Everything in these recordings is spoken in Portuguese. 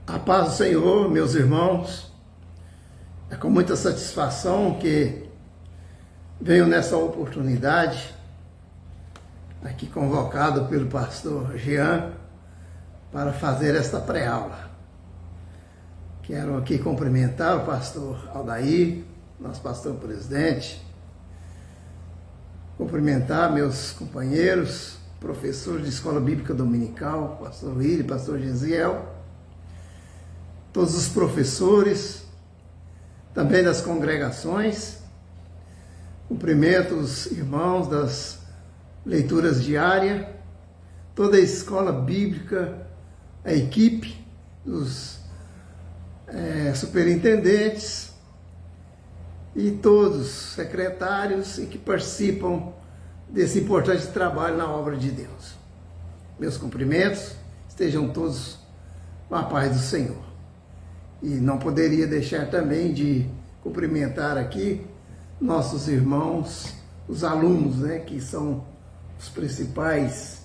A paz do Senhor, meus irmãos, é com muita satisfação que venho nessa oportunidade, aqui convocado pelo pastor Jean, para fazer esta pré-aula. Quero aqui cumprimentar o pastor Aldair, nosso pastor presidente, cumprimentar meus companheiros, professores de Escola Bíblica Dominical, pastor Willi, pastor Gesiel, todos os professores, também das congregações. Cumprimento os irmãos das leituras diárias, toda a escola bíblica, a equipe dos superintendentes e todos os secretários e que participam desse importante trabalho na obra de Deus. Meus cumprimentos, estejam todos com a paz do Senhor. E não poderia deixar também de cumprimentar aqui nossos irmãos, os alunos, que são os principais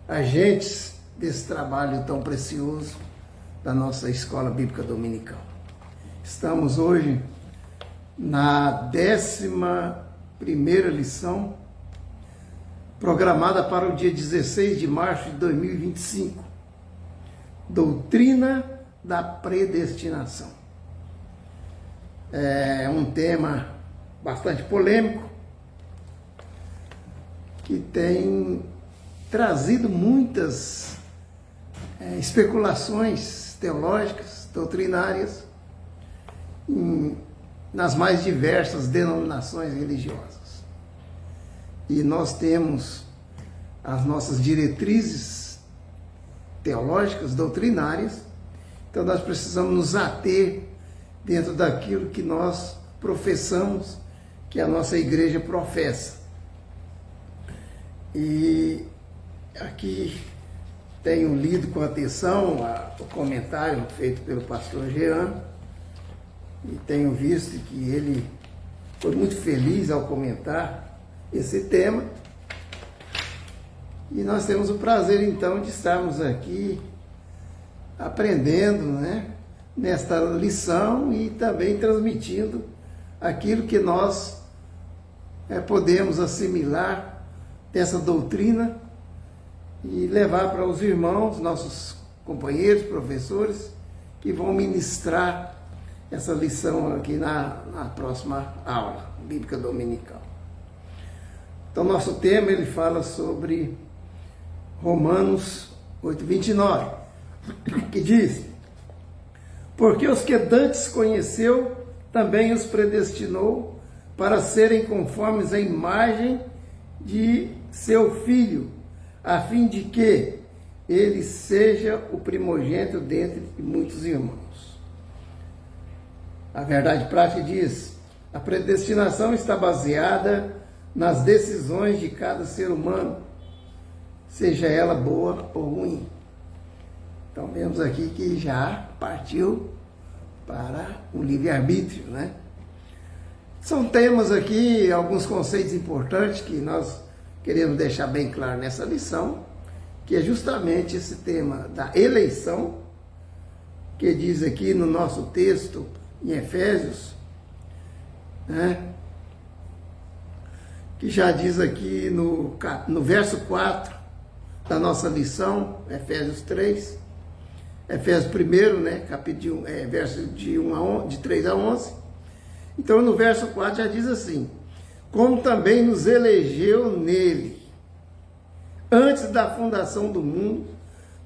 agentes desse trabalho tão precioso da nossa Escola Bíblica Dominical. Estamos hoje na 11ª lição, programada para o dia 16 de março de 2025. Doutrina da predestinação. É um tema bastante polêmico, que tem trazido muitas especulações teológicas, doutrinárias, nas mais diversas denominações religiosas. E nós temos as nossas diretrizes teológicas, doutrinárias. Então nós precisamos nos ater dentro daquilo que nós professamos, que a nossa igreja professa. E aqui tenho lido com atenção o comentário feito pelo pastor Jean, e tenho visto que ele foi muito feliz ao comentar esse tema. E nós temos o prazer então de estarmos aqui aprendendo, nesta lição e também transmitindo aquilo que nós podemos assimilar dessa doutrina e levar para os irmãos, nossos companheiros, professores, que vão ministrar essa lição aqui na próxima aula Bíblica Dominical. Então, nosso tema, ele fala sobre Romanos 8:29. Que diz: porque os que dantes conheceu, também os predestinou para serem conformes à imagem de seu Filho, a fim de que ele seja o primogênito dentre muitos irmãos. A verdade prática diz: a predestinação está baseada nas decisões de cada ser humano, seja ela boa ou ruim. Então, vemos aqui que já partiu para o livre-arbítrio, São temas aqui, alguns conceitos importantes que nós queremos deixar bem claro nessa lição, que é justamente esse tema da eleição, que diz aqui no nosso texto, em Efésios, que já diz aqui no verso 4 da nossa lição, Efésios 3, Efésios 1, capítulo 1, verso de 3 a 11. Então, no verso 4 já diz assim: como também nos elegeu nele, antes da fundação do mundo,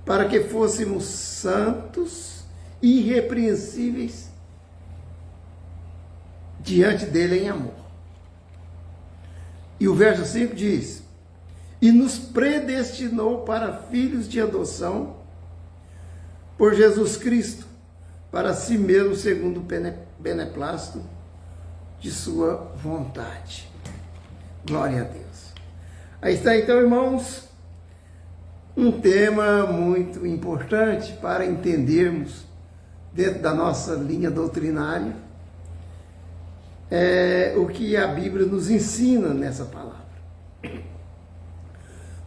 para que fôssemos santos e irrepreensíveis diante dele em amor. E o verso 5 diz: e nos predestinou para filhos de adoção, por Jesus Cristo, para si mesmo, segundo o beneplácito de sua vontade. Glória a Deus. Aí está então, irmãos, um tema muito importante para entendermos, dentro da nossa linha doutrinária, o que a Bíblia nos ensina nessa palavra.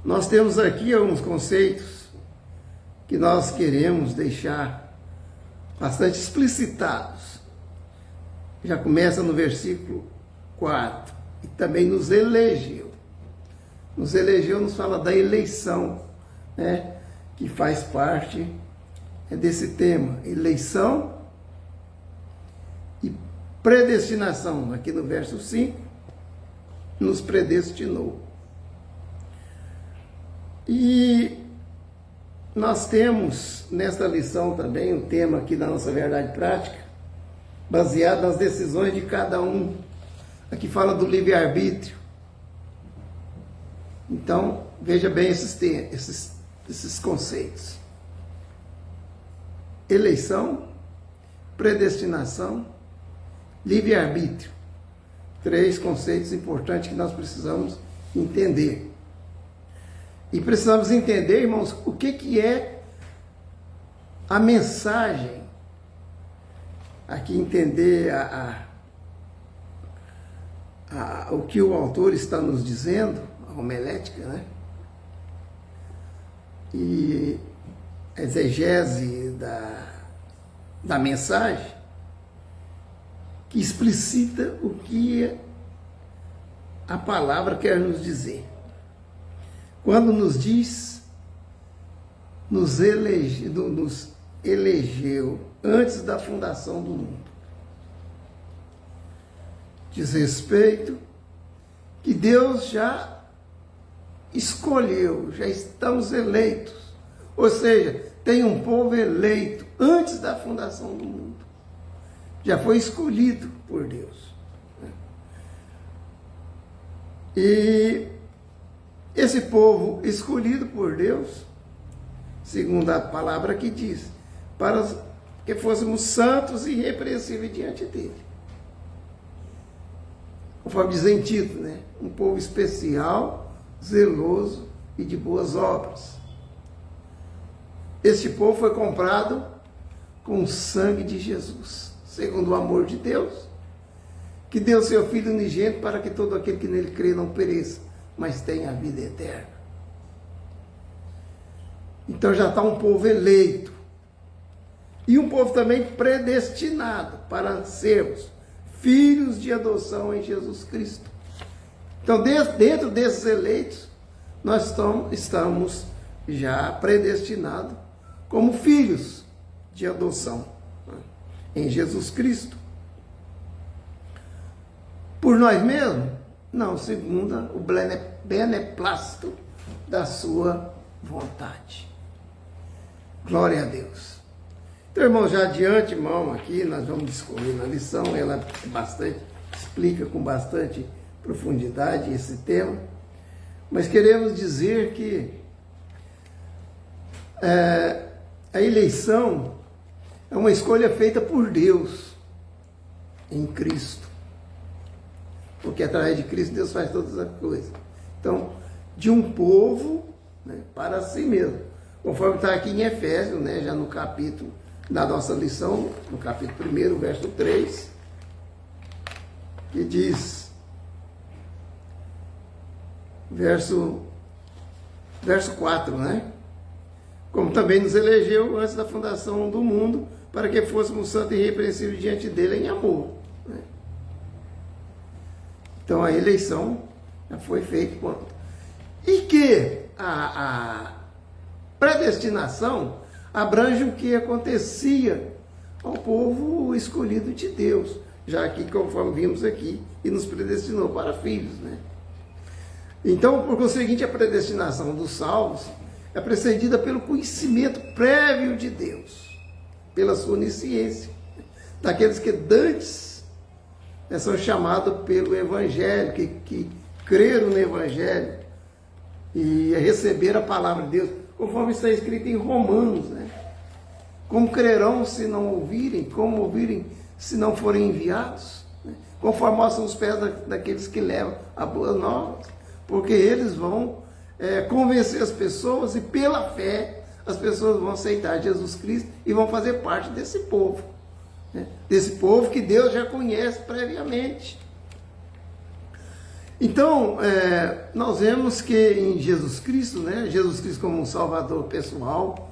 Nós temos aqui alguns conceitos que nós queremos deixar bastante explicitados. Já começa no versículo 4. E também nos elegeu. Nos elegeu, nos fala da eleição, né? Que faz parte desse tema. Eleição e predestinação. Aqui no verso 5, nos predestinou. E nós temos nesta lição também o tema aqui da nossa verdade prática, baseado nas decisões de cada um. Aqui fala do livre-arbítrio. Então, veja bem esses conceitos. Eleição, predestinação, livre-arbítrio. 3 conceitos importantes que nós precisamos entender. E precisamos entender, irmãos, o que é a mensagem. Aqui entender o que o autor está nos dizendo, a homilética, né? E a exegese da mensagem, que explicita o que a palavra quer nos dizer. Quando nos diz, nos elegeu antes da fundação do mundo. Diz respeito que Deus já escolheu, já estamos eleitos. Ou seja, tem um povo eleito antes da fundação do mundo. Já foi escolhido por Deus. E esse povo escolhido por Deus, segundo a palavra que diz, para que fôssemos santos e irrepreensíveis diante dele. Conforme diz em Tito, né? Um povo especial, zeloso e de boas obras. Este povo foi comprado com o sangue de Jesus, segundo o amor de Deus, que deu seu Filho unigênito para que todo aquele que nele crê não pereça, mas tenha a vida eterna. Então já está um povo eleito. E um povo também predestinado para sermos filhos de adoção em Jesus Cristo. Então, dentro desses eleitos, nós estamos já predestinados como filhos de adoção em Jesus Cristo. Por nós mesmos? Não, segundo o beneplácito da sua vontade. Glória a Deus. Então, irmão, já de antemão aqui, nós vamos discorrer na lição, ela explica com bastante profundidade esse tema, mas queremos dizer que a eleição é uma escolha feita por Deus em Cristo, porque através de Cristo Deus faz todas as coisas. Então, de um povo, né, para si mesmo, conforme está aqui em Efésios, né, já no capítulo da nossa lição, no capítulo 1, verso 3, que diz, verso 4, né? Como também nos elegeu antes da fundação do mundo, para que fôssemos santos e irrepreensíveis diante dele em amor. Né? Então a eleição já foi feita. Pronto. E que a predestinação abrange o que acontecia ao povo escolhido de Deus, já que, conforme vimos aqui, e nos predestinou para filhos, né? Então, por conseguinte, a predestinação dos salvos é precedida pelo conhecimento prévio de Deus, pela sua onisciência, daqueles que dantes são chamados pelo Evangelho, que creram no Evangelho e receberam a palavra de Deus, conforme está escrito em Romanos, né? Como crerão se não ouvirem? Como ouvirem se não forem enviados? Né? Conforme são os pés daqueles que levam a boa nova, porque eles vão convencer as pessoas e pela fé as pessoas vão aceitar Jesus Cristo e vão fazer parte desse povo, né? Desse povo que Deus já conhece previamente. Então, nós vemos que em Jesus Cristo, né, Jesus Cristo como um Salvador pessoal,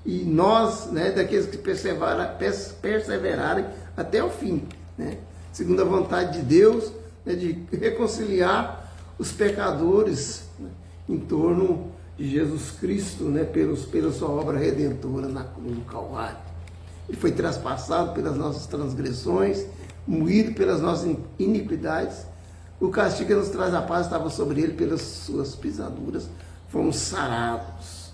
e nós, né, daqueles que perseverarem até o fim, né, segundo a vontade de Deus, né, de reconciliar os pecadores, né, em torno de Jesus Cristo, né, pela sua obra redentora na cruz do Calvário. Ele foi traspassado pelas nossas transgressões, moído pelas nossas iniquidades. O castigo que nos traz a paz estava sobre ele, pelas suas pisaduras fomos sarados.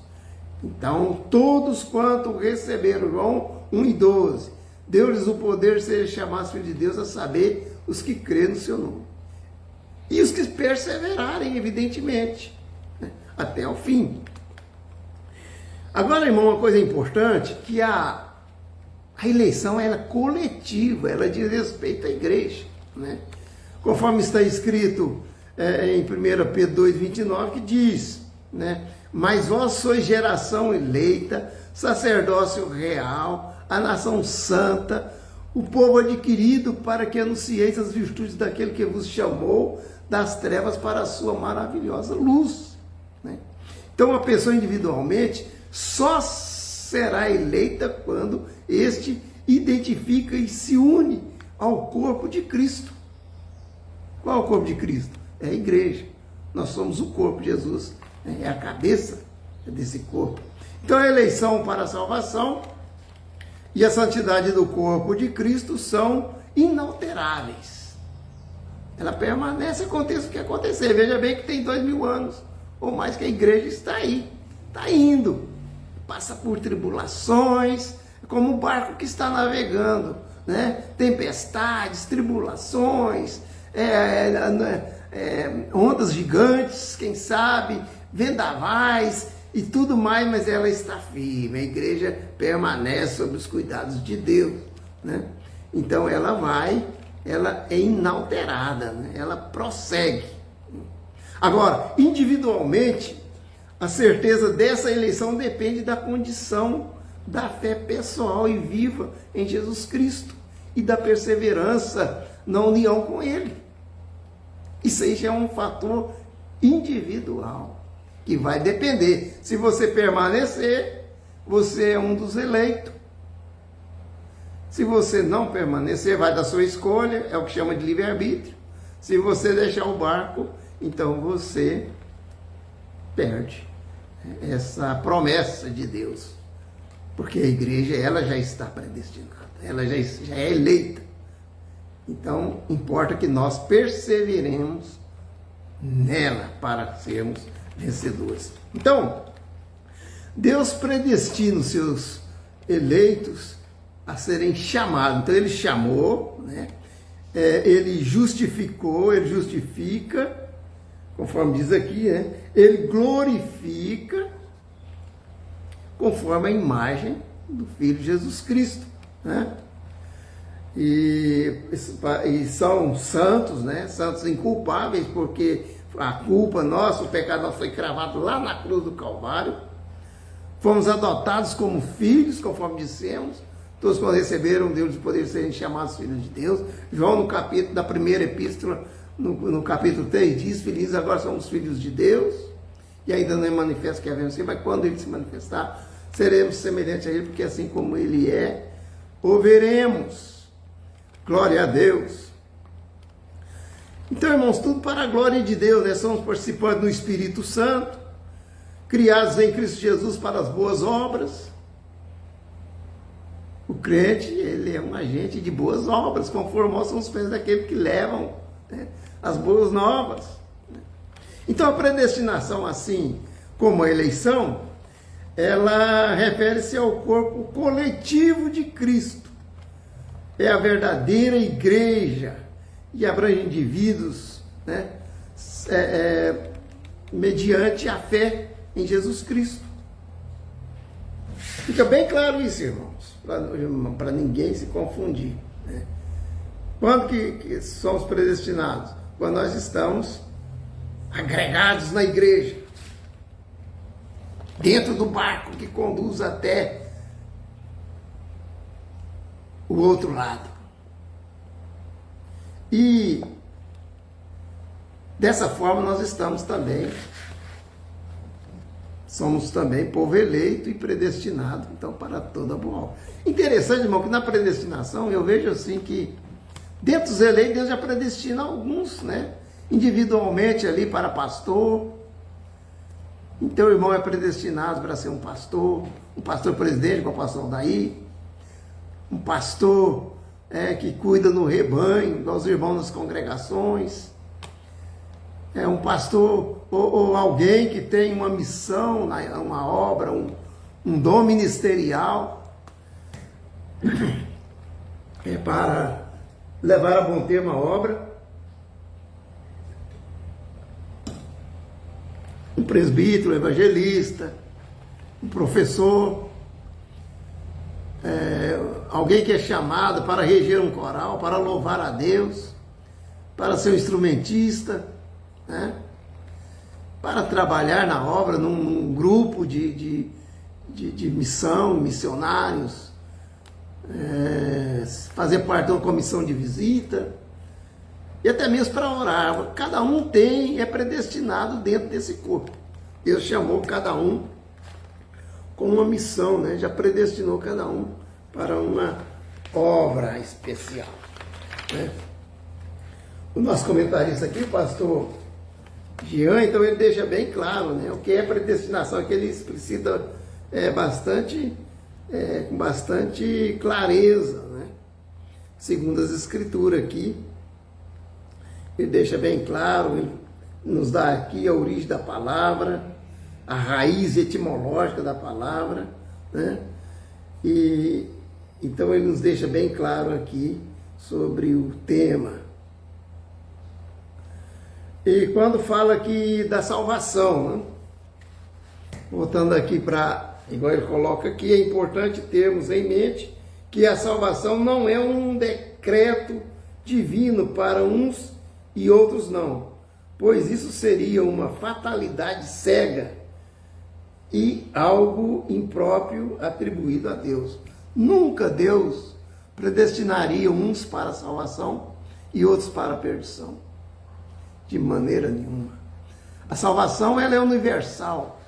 Então, todos quanto receberam, João 1:12, deu-lhes o poder de serem chamados filhos de Deus, a saber, os que creem no seu nome. E os que perseverarem, evidentemente, né, até o fim. Agora, irmão, uma coisa importante, que a eleição ela é coletiva, ela diz respeito à igreja, né? Conforme está escrito em 1 Pedro 2:29, que diz, né, mas vós sois geração eleita, sacerdócio real, a nação santa, o povo adquirido, para que anuncieis as virtudes daquele que vos chamou das trevas para a sua maravilhosa luz, né? Então, a pessoa individualmente só será eleita quando este identifica e se une ao corpo de Cristo. Qual é o corpo de Cristo? É a igreja. Nós somos o corpo. Jesus é a cabeça desse corpo. Então, a eleição para a salvação e a santidade do corpo de Cristo são inalteráveis. Ela permanece, aconteça o que acontecer. Veja bem que tem 2000 anos ou mais que a igreja está aí, está indo, passa por tribulações, como o barco que está navegando, né? Tempestades, tribulações, ondas gigantes, quem sabe, vendavais e tudo mais, mas ela está firme. A igreja permanece sob os cuidados de Deus, né? Então ela é inalterada, né? Ela prossegue. Agora, individualmente, a certeza dessa eleição depende da condição da fé pessoal e viva em Jesus Cristo e da perseverança na união com Ele. Isso aí já é um fator individual que vai depender. Se você permanecer, você é um dos eleitos. Se você não permanecer, vai da sua escolha, é o que chama de livre-arbítrio. Se você deixar o barco, então você perde essa promessa de Deus. Porque a igreja, ela já está predestinada, ela já é eleita. Então, importa que nós perseveremos nela para sermos vencedores. Então, Deus predestina os seus eleitos a serem chamados. Então, Ele chamou, né? Ele justificou, Ele justifica, conforme diz aqui, né? Ele glorifica, conforme a imagem do Filho Jesus Cristo, né? E são santos, né? Santos inculpáveis, porque a culpa nossa, o pecado nosso foi cravado lá na cruz do Calvário. Fomos adotados como filhos, conforme dissemos. Todos quando receberam Deus de poder serem chamados filhos de Deus. João, no capítulo da primeira epístola, no capítulo 3, diz: felizes agora somos filhos de Deus. E ainda não é manifesto que havemos sido, mas quando Ele se manifestar, seremos semelhantes a Ele, porque assim como Ele é, o veremos. Glória a Deus. Então, irmãos, tudo para a glória de Deus, né? Somos participantes do Espírito Santo, criados em Cristo Jesus para as boas obras. O crente, ele é um agente de boas obras, conforme são os pés daqueles que levam, né, as boas novas. Então, a predestinação, assim como a eleição, ela refere-se ao corpo coletivo de Cristo. É a verdadeira igreja e abrange indivíduos, né, mediante a fé em Jesus Cristo. Fica bem claro isso, irmãos, para ninguém se confundir, né? Quando que somos predestinados? Quando nós estamos agregados na igreja, dentro do barco que conduz até o outro lado. E dessa forma nós estamos também somos também povo eleito e predestinado, então, para toda boa obra. Interessante, irmão, que na predestinação eu vejo assim que dentro dos eleitos Deus já predestina alguns, né? Individualmente ali para pastor. Então o irmão é predestinado para ser um pastor presidente, como o pastor Daí, um pastor que cuida no rebanho, igual os irmãos nas congregações, um pastor ou alguém que tem uma missão, uma obra, um dom ministerial, para levar a bom termo a obra. Um presbítero, um evangelista, um professor, alguém que é chamado para reger um coral, para louvar a Deus, para ser um instrumentista, né? Para trabalhar na obra, num grupo de missão, missionários, fazer parte de uma comissão de visita, e até mesmo para orar. Cada um é predestinado dentro desse corpo. Deus chamou cada um com uma missão, né? Já predestinou cada um para uma obra especial, né? O nosso comentarista aqui, o pastor Jean, então ele deixa bem claro, né, o que é predestinação, que ele explicita com bastante clareza, né? Segundo as escrituras aqui, ele deixa bem claro, ele nos dá aqui a origem da palavra, a raiz etimológica da palavra, né? E então ele nos deixa bem claro aqui sobre o tema. E quando fala aqui da salvação, né? Voltando aqui para, igual ele coloca aqui, é importante termos em mente que a salvação não é um decreto divino para uns e outros não, pois isso seria uma fatalidade cega e algo impróprio atribuído a Deus. Nunca Deus predestinaria uns para a salvação e outros para a perdição. De maneira nenhuma. A salvação, ela é universal.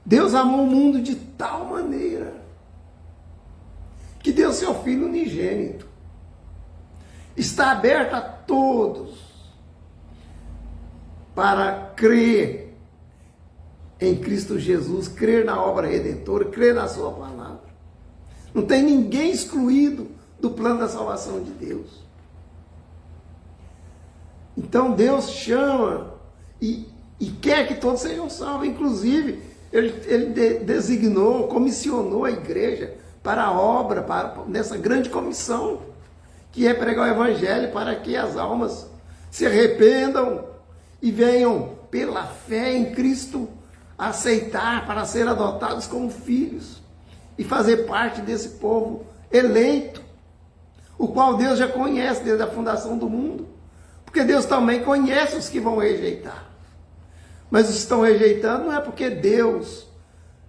Deus amou o mundo de tal maneira que deu seu Filho unigênito. Está aberto a todos para crer em Cristo Jesus, crer na obra redentora, crer na sua palavra. Não tem ninguém excluído do plano da salvação de Deus. Então Deus chama e quer que todos sejam salvos. Inclusive, Ele designou, comissionou a igreja para a obra, nessa grande comissão, que é pregar o Evangelho para que as almas se arrependam e venham, pela fé em Cristo, aceitar para ser adotados como filhos e fazer parte desse povo eleito, o qual Deus já conhece desde a fundação do mundo. Porque Deus também conhece os que vão rejeitar. Mas os que estão rejeitando não é porque Deus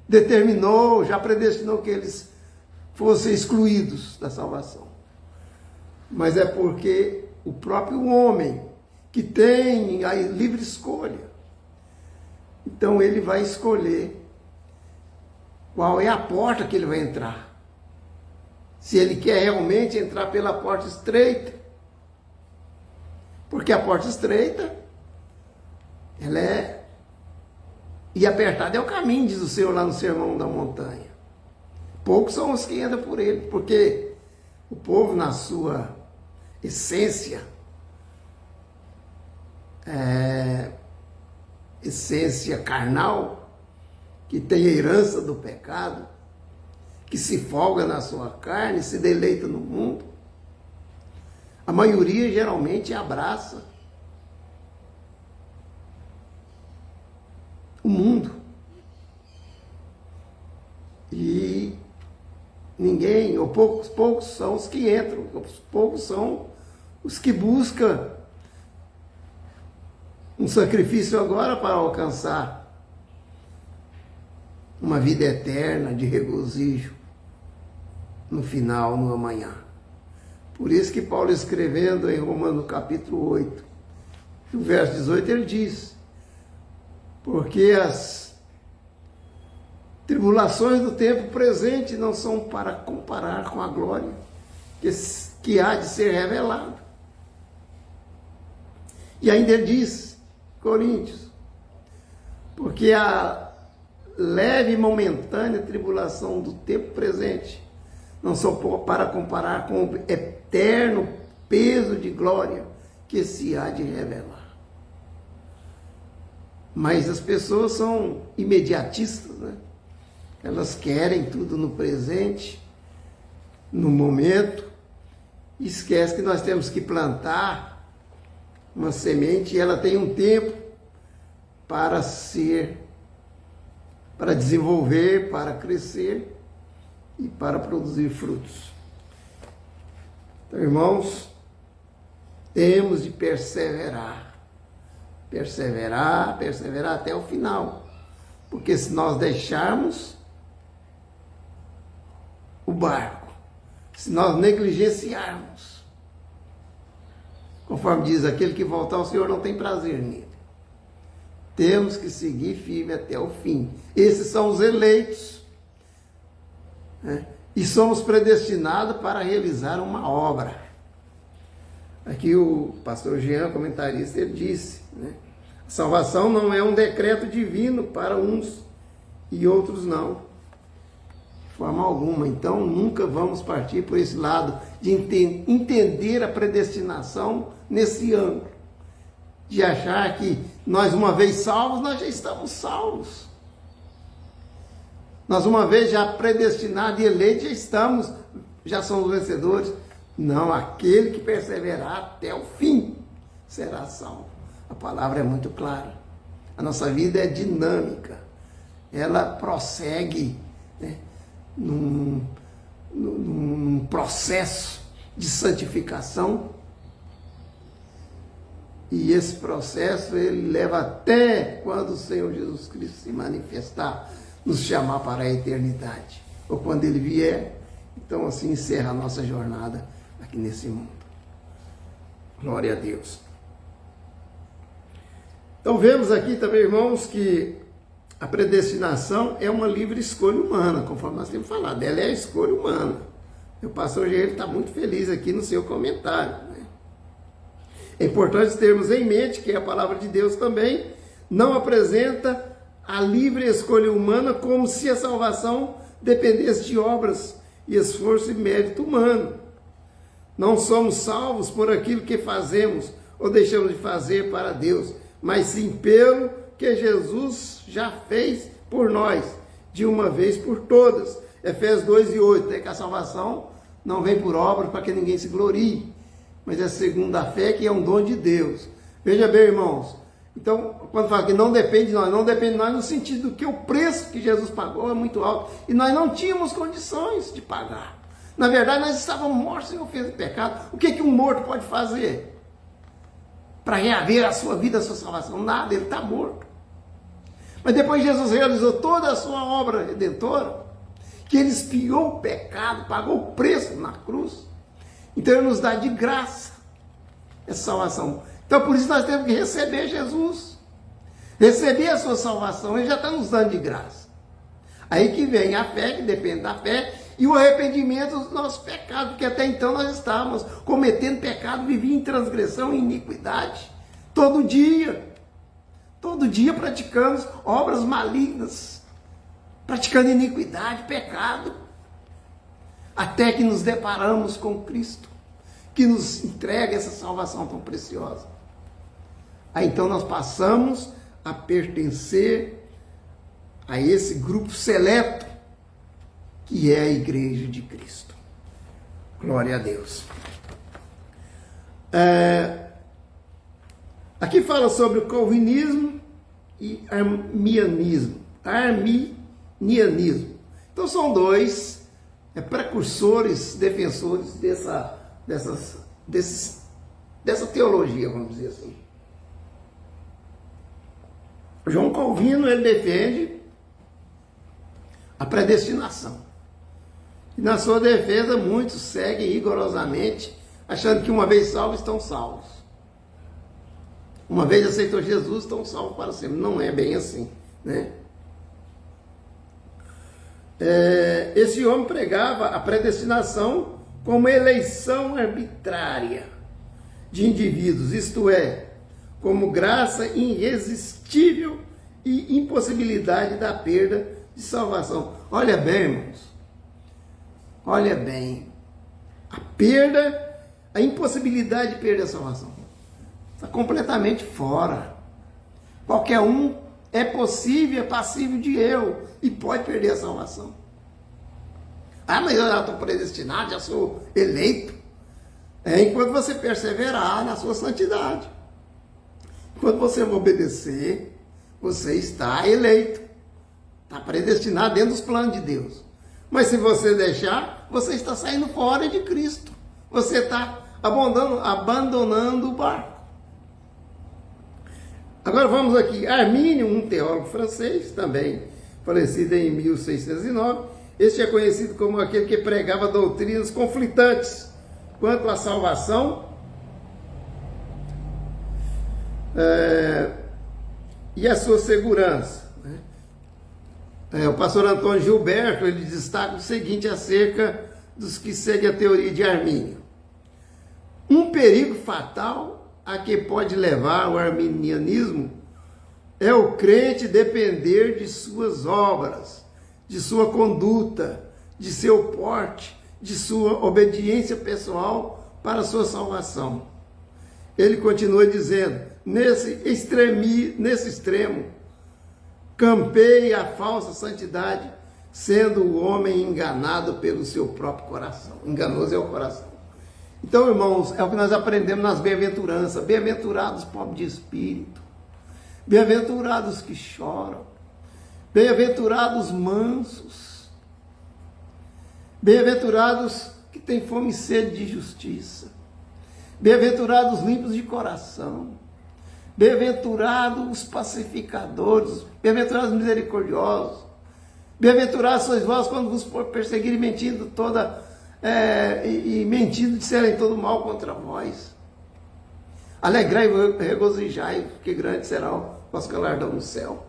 determinou, já predestinou que eles fossem excluídos da salvação. Mas é porque o próprio homem, que tem a livre escolha, então ele vai escolher qual é a porta que ele vai entrar. Se ele quer realmente entrar pela porta estreita, porque a porta estreita, e apertada é o caminho, diz o Senhor lá no Sermão da Montanha. Poucos são os que entram por ele, porque o povo, na sua essência, essência carnal, que tem a herança do pecado, que se folga na sua carne, se deleita no mundo, a maioria geralmente abraça o mundo. E ninguém, ou poucos são os que entram, poucos são os que buscam um sacrifício agora para alcançar uma vida eterna de regozijo no final, no amanhã. Por isso que Paulo, escrevendo em Romanos capítulo 8, no verso 18, ele diz: porque Tribulações do tempo presente não são para comparar com a glória que há de ser revelada. E ainda diz, Coríntios, porque a leve e momentânea tribulação do tempo presente não são para comparar com o eterno peso de glória que se há de revelar. Mas as pessoas são imediatistas, né? Elas querem tudo no presente, no momento, e esquecem que nós temos que plantar uma semente e ela tem um tempo para desenvolver, para crescer e para produzir frutos. Então, irmãos, temos de perseverar. Perseverar até o final. Porque se nós deixarmos o barco, se nós negligenciarmos, conforme diz, aquele que voltar ao Senhor não tem prazer nele. Temos que seguir firme até o fim. Esses são os eleitos, né? E somos predestinados para realizar uma obra. Aqui o pastor Jean, comentarista, ele disse, né? A salvação não é um decreto divino para uns e outros não. De forma alguma. Então, nunca vamos partir por esse lado de entender a predestinação nesse ângulo. De achar que nós, uma vez salvos, nós já estamos salvos. Nós, uma vez já predestinados e eleitos, já somos vencedores. Não, aquele que perseverar até o fim será salvo. A palavra é muito clara. A nossa vida é dinâmica. Ela prossegue, né, num processo de santificação. E esse processo, ele leva até quando o Senhor Jesus Cristo se manifestar, nos chamar para a eternidade. Ou quando ele vier, então assim encerra a nossa jornada aqui nesse mundo. Glória a Deus. Então vemos aqui também, irmãos, que a predestinação é uma livre escolha humana, conforme nós temos falado. Ela é a escolha humana. O pastor Jair está muito feliz aqui no seu comentário, né? É importante termos em mente que a palavra de Deus também não apresenta a livre escolha humana como se a salvação dependesse de obras e esforço e mérito humano. Não somos salvos por aquilo que fazemos ou deixamos de fazer para Deus, mas sim pelo que Jesus já fez por nós, de uma vez por todas. Efésios 2:8, é que a salvação não vem por obras para que ninguém se glorie, mas é segundo a fé, que é um dom de Deus. Veja bem, irmãos, então, quando fala que não depende de nós, não depende de nós no sentido que o preço que Jesus pagou é muito alto, e nós não tínhamos condições de pagar. Na verdade, nós estávamos mortos em ofensa e pecado. O que um morto pode fazer para reaver a sua vida, a sua salvação? Nada, ele está morto. Mas depois Jesus realizou toda a sua obra redentora, que ele expiou o pecado, pagou o preço na cruz. Então ele nos dá de graça essa salvação. Então por isso nós temos que receber Jesus, receber a sua salvação. Ele já está nos dando de graça. Aí que vem a fé, que depende da fé, e o arrependimento dos nossos pecados, porque até então nós estávamos cometendo pecado, vivíamos em transgressão e iniquidade, todo dia praticamos obras malignas, praticando iniquidade, pecado, até que nos deparamos com Cristo, que nos entrega essa salvação tão preciosa. Aí então nós passamos a pertencer a esse grupo seleto, que é a Igreja de Cristo. Glória a Deus. Aqui fala sobre o calvinismo e arminianismo. Então são dois precursores, defensores dessa teologia, vamos dizer assim. João Calvino, ele defende a predestinação. E na sua defesa, muitos seguem rigorosamente, achando que uma vez salvos, estão salvos. Uma vez aceitou Jesus, estão salvos para sempre. Não é bem assim, né? esse homem pregava a predestinação como eleição arbitrária de indivíduos, isto é, como graça irresistível e impossibilidade da perda de salvação. Olha bem, irmãos, olha bem, a impossibilidade de perder a salvação está completamente fora. Qualquer um é possível, é passível de erro e pode perder a salvação. Ah, mas eu já estou predestinado, já sou eleito. Enquanto você perseverar na sua santidade. Enquanto você obedecer, você está eleito. Está predestinado dentro dos planos de Deus. Mas se você deixar, você está saindo fora de Cristo. Você está abandonando o barco. Agora vamos aqui. Armínio, um teólogo francês, também falecido em 1609. Este é conhecido como aquele que pregava doutrinas conflitantes quanto à salvação e a sua segurança. O pastor Antônio Gilberto, ele destaca o seguinte acerca dos que seguem a teoria de Armínio. Um perigo fatal a que pode levar o arminianismo é o crente depender de suas obras, de sua conduta, de seu porte, de sua obediência pessoal para a sua salvação. Ele continua dizendo, nesse extremo, campeia a falsa santidade, sendo o homem enganado pelo seu próprio coração. Enganoso é o coração. Então, irmãos, é o que nós aprendemos nas bem-aventuranças. Bem-aventurados pobres de espírito, bem-aventurados que choram, bem-aventurados mansos, bem-aventurados que têm fome e sede de justiça, bem-aventurados limpos de coração, bem-aventurados os pacificadores, bem-aventurados misericordiosos, bem-aventurados sois vós quando vos perseguirem mentindo mentindo disserem todo mal contra vós. Alegrai e regozijai, porque grande será o vosso galardão no céu,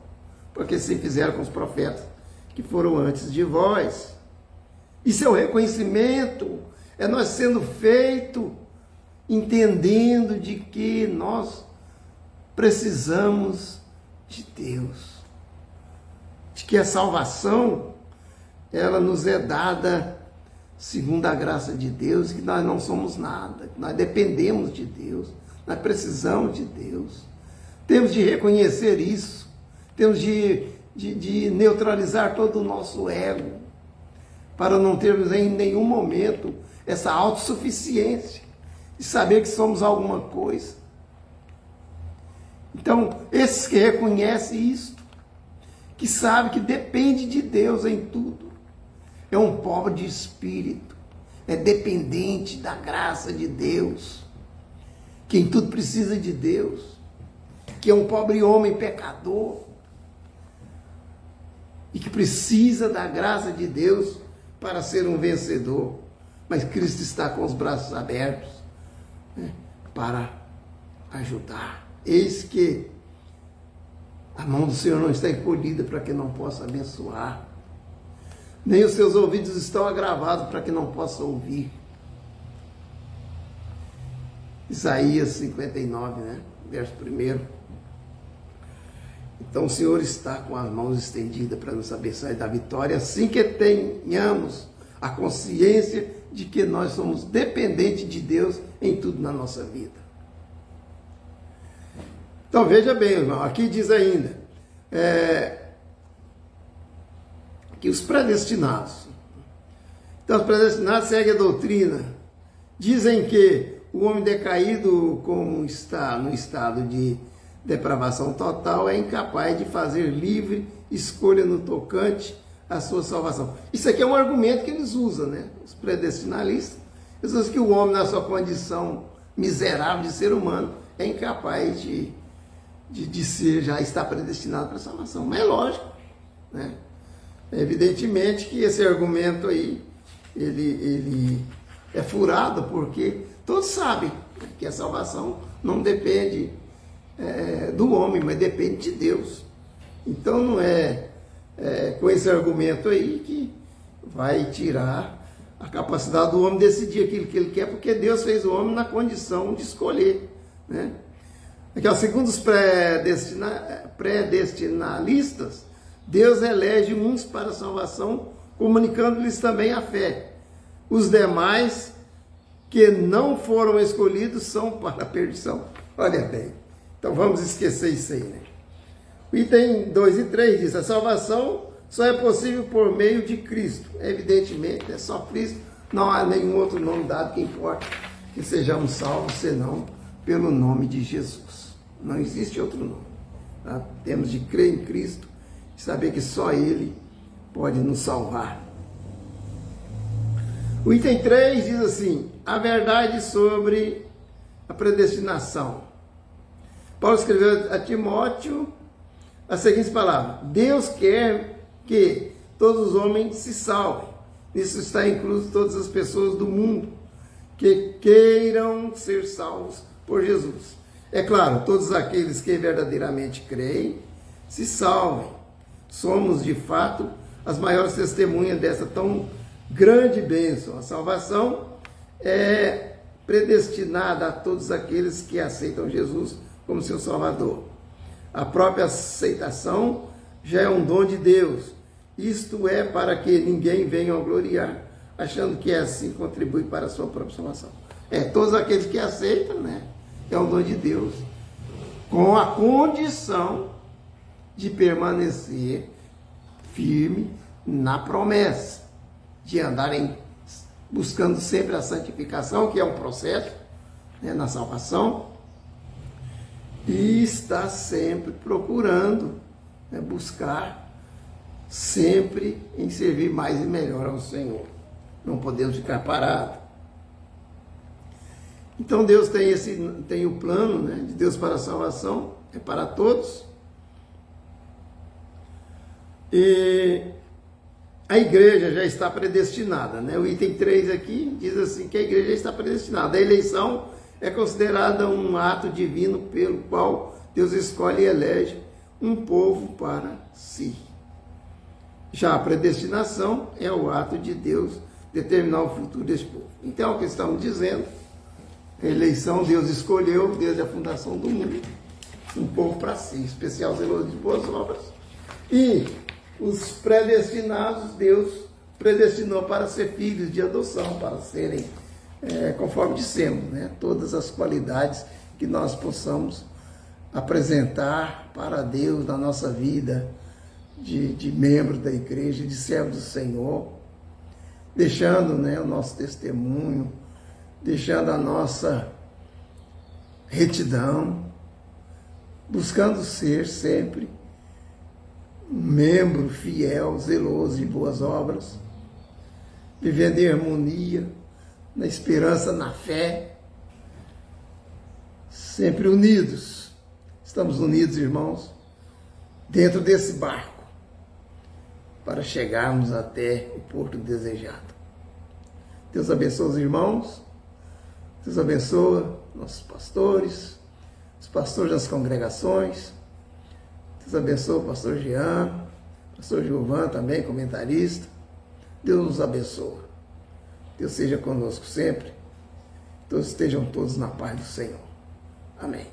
porque assim fizeram com os profetas que foram antes de vós. Isso é o reconhecimento, é nós sendo feito, entendendo de que nós precisamos de Deus, de que a salvação, ela nos é dada segundo a graça de Deus, que nós não somos nada, que nós dependemos de Deus, nós precisamos de Deus. Temos de reconhecer isso, temos de neutralizar todo o nosso ego, para não termos em nenhum momento essa autossuficiência, de saber que somos alguma coisa. Então, esses que reconhecem isto, que sabem que depende de Deus em tudo, é um pobre de espírito, é dependente da graça de Deus, que em tudo precisa de Deus, que é um pobre homem pecador, e que precisa da graça de Deus para ser um vencedor. Mas Cristo está com os braços abertos, né, para ajudar. Eis que a mão do Senhor não está encolhida para que não possa abençoar, nem os seus ouvidos estão agravados para que não possa ouvir. Isaías 59, né? Verso 1. Então o Senhor está com as mãos estendidas para nos abençoar e dar vitória, assim que tenhamos a consciência de que nós somos dependentes de Deus em tudo na nossa vida. Então veja bem, irmão, aqui diz ainda, que os predestinados. Então, os predestinados seguem a doutrina. Dizem que o homem decaído, como está no estado de depravação total, é incapaz de fazer livre escolha no tocante à sua salvação. Isso aqui é um argumento que eles usam, né? Os predestinalistas. Eles usam que o homem, na sua condição miserável de ser humano, é incapaz de ser, já está predestinado para a salvação. Mas é lógico, né? Evidentemente que esse argumento aí, ele é furado, porque todos sabem que a salvação não depende do homem, mas depende de Deus. Então não é com esse argumento aí vai tirar a capacidade do homem decidir aquilo que ele quer, porque Deus fez o homem na condição de escolher, né? Aqui, ó, segundo os predestinalistas, Deus elege uns para a salvação, comunicando-lhes também a fé. Os demais que não foram escolhidos são para a perdição. Olha bem, então vamos esquecer isso aí, né? O item 2 e 3 diz: a salvação só é possível por meio de Cristo. Evidentemente, é só Cristo, não há nenhum outro nome dado que importa que sejamos salvos, senão pelo nome de Jesus. Não existe outro nome. Tá? Temos de crer em Cristo e saber que só Ele pode nos salvar. O item 3 diz assim: a verdade sobre a predestinação. Paulo escreveu a Timóteo as seguintes palavras: Deus quer que todos os homens se salvem. Nisso está incluso todas as pessoas do mundo que queiram ser salvos por Jesus. É claro, todos aqueles que verdadeiramente creem se salvem. Somos, de fato, as maiores testemunhas dessa tão grande bênção. A salvação é predestinada a todos aqueles que aceitam Jesus como seu Salvador. A própria aceitação já é um dom de Deus. Isto é para que ninguém venha a gloriar, achando que assim contribui para a sua própria salvação. Todos aqueles que aceitam, né? É um dom de Deus, com a condição de permanecer firme na promessa, de andarem buscando sempre a santificação, que é um processo, né, na salvação, e está sempre procurando, né, buscar sempre em servir mais e melhor ao Senhor. Não podemos ficar parados. Então Deus tem o plano, né, de Deus para a salvação, é para todos. E a igreja já está predestinada, né? O item 3 aqui diz assim, que a igreja já está predestinada. A eleição é considerada um ato divino pelo qual Deus escolhe e elege um povo para si. Já a predestinação é o ato de Deus determinar o futuro deste povo. Então, é o que estamos dizendo: a eleição, Deus escolheu desde a fundação do mundo um povo para si, especial, zeloso de boas obras. E os predestinados, Deus predestinou para ser filhos de adoção, para serem, conforme dissemos, né, todas as qualidades que nós possamos apresentar para Deus na nossa vida de membro da igreja, de servo do Senhor, deixando, né, o nosso testemunho, deixando a nossa retidão, buscando ser sempre um membro fiel, zeloso de boas obras, vivendo em harmonia, na esperança, na fé, sempre unidos. Estamos unidos, irmãos, dentro desse barco, para chegarmos até o porto desejado. Deus abençoe os irmãos, Deus abençoa nossos pastores, os pastores das congregações. Deus abençoe o pastor Jean, pastor Gilvan também, comentarista. Deus nos abençoa. Deus seja conosco sempre. Todos estejam todos na paz do Senhor. Amém.